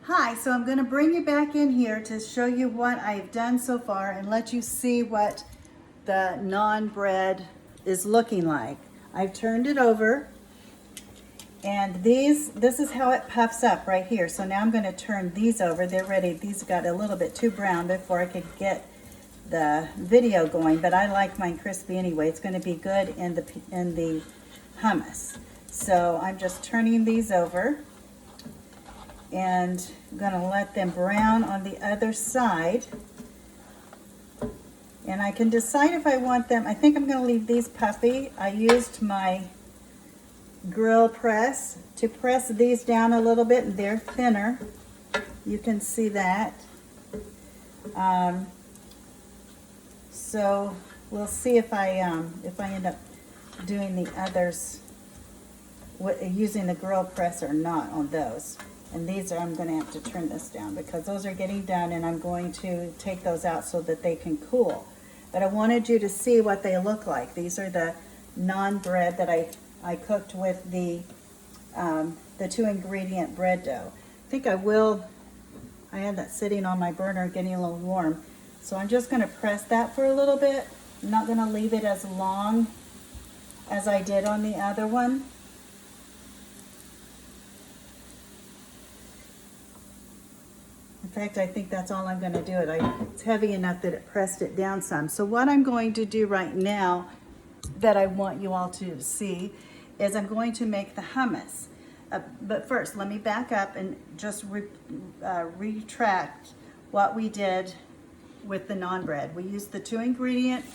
Hi, so I'm going to bring you back in here to show you what I've done so far and let you see what the naan bread is looking like. I've turned it over and this is how it puffs up right here. So now I'm going to turn these over. They're ready. These got a little bit too brown before I could get the video going, but I like mine crispy anyway. It's going to be good in the hummus. So I'm just turning these over and I'm going to let them brown on the other side. And I can decide if I want them. I think I'm going to leave these puffy. I used my grill press to press these down a little bit, and they're thinner. You can see that. So we'll see if I end up doing the others using the grill press or not on those. And these are, I'm going to have to turn this down because those are getting done, and I'm going to take those out so that they can cool. But I wanted you to see what they look like. These are the naan bread that I cooked with the 2-ingredient bread dough. I think I had that sitting on my burner getting a little warm. So I'm just going to press that for a little bit. I'm not going to leave it as long as I did on the other one. In fact, I think that's all I'm going to do. It's heavy enough that it pressed it down some. So what I'm going to do right now that I want you all to see is I'm going to make the hummus. But first, let me back up and just retract what we did with the naan bread. We used the 2-ingredient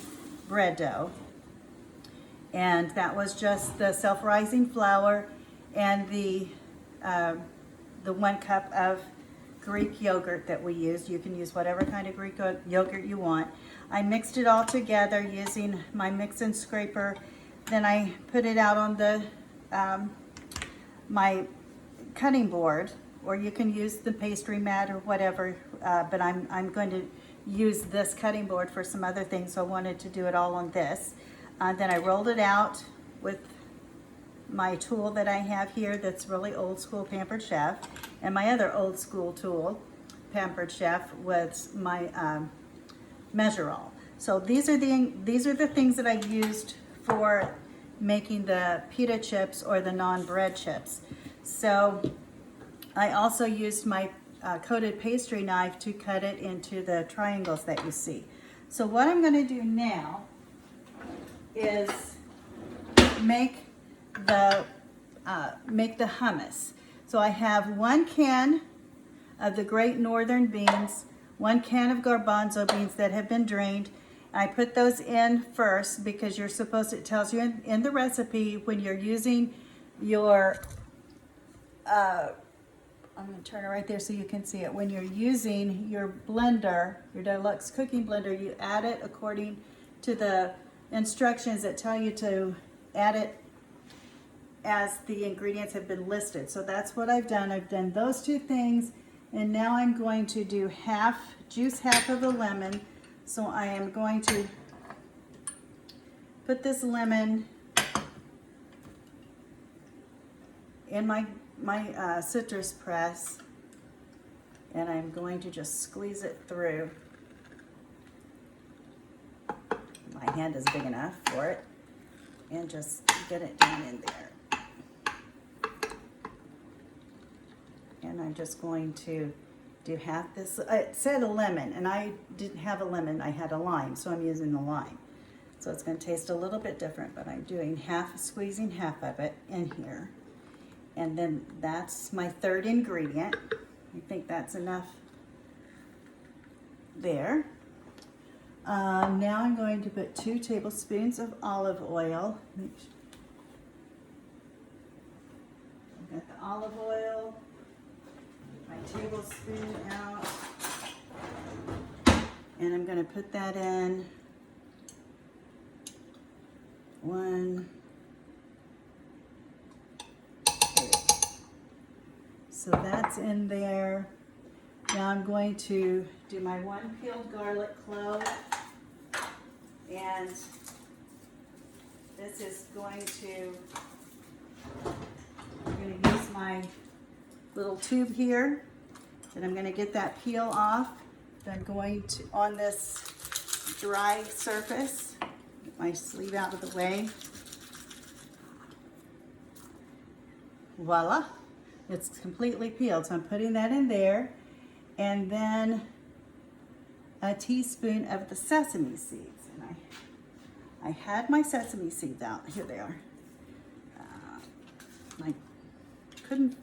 bread dough, and that was just the self-rising flour and the 1 cup of Greek yogurt that we used. You can use whatever kind of Greek yogurt you want. I mixed it all together using my mix and scraper. Then I put it out on the my cutting board, or you can use the pastry mat or whatever, but I'm going to use this cutting board for some other things, so I wanted to do it all on this. Then I rolled it out with my tool that I have here that's really old school, Pampered Chef, and my other old school tool, Pampered Chef, was my measure all. So these are the things that I used for making the pita chips or the naan bread chips. So I also used my coated pastry knife to cut it into the triangles that you see. So what I'm going to do now is make the hummus. So I have 1 can of the Great Northern beans, 1 can of garbanzo beans that have been drained. I put those in first because you're supposed to, it tells you in the recipe when you're using your, I'm going to turn it right there so you can see it. When you're using your blender, your deluxe cooking blender, you add it according to the instructions that tell you to add it as the ingredients have been listed. So that's what I've done. I've done those 2 things, and now I'm going to do juice half of a lemon. So I am going to put this lemon in my citrus press, and I'm going to just squeeze it through. My hand is big enough for it, and just get it down in there. And I'm just going to do half this. It said a lemon, and I didn't have a lemon, I had a lime, so I'm using the lime. So it's going to taste a little bit different, but I'm doing squeezing half of it in here. And then that's my 3rd ingredient. I think that's enough there. Now I'm going to put 2 tablespoons of olive oil. I've got the olive oil, my tablespoon out, and I'm going to put that in 1, 2. So that's in there. Now I'm going to do my 1 peeled garlic clove, and this is going to, I'm going to use my little tube here And I'm gonna get that peel off. Then I'm going to, on this dry surface, get my sleeve out of the way. Voila, it's completely peeled. So I'm putting that in there. And then a teaspoon of the sesame seeds. And I had my sesame seeds out. Here they are. I couldn't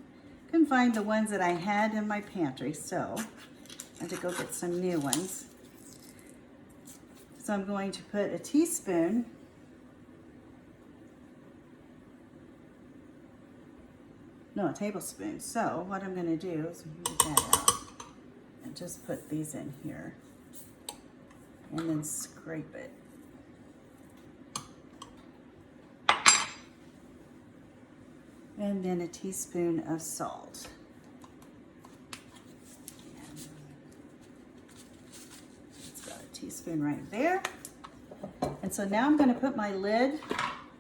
find the ones that I had in my pantry, so I had to go get some new ones. So I'm going to put a teaspoon a tablespoon. So what I'm going to do is move that out and just put these in here and then scrape it. And then a teaspoon of salt. It's got a teaspoon right there. And so now I'm going to put my lid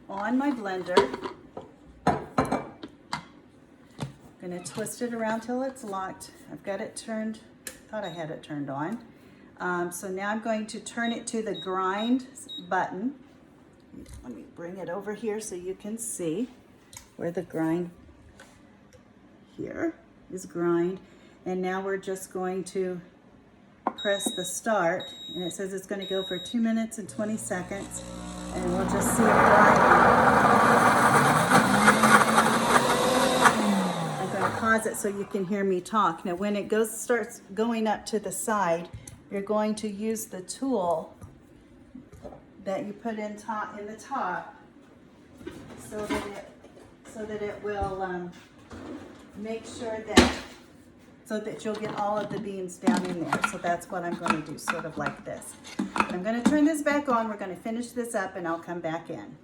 on my blender. I'm going to twist it around till it's locked. I've got it turned, thought I had it turned on. So now I'm going to turn it to the grind button. Let me bring it over here so you can see where the grind here is grind. And now we're just going to press the start, and it says it's going to go for 2 minutes and 20 seconds, and we'll just see it grinding. I'm going to pause it so you can hear me talk. Now when it starts going up to the side, you're going to use the tool that you put in the top so that it will make sure that you'll get all of the beans down in there. So that's what I'm going to do, sort of like this. I'm going to turn this back on. We're going to finish this up and I'll come back in.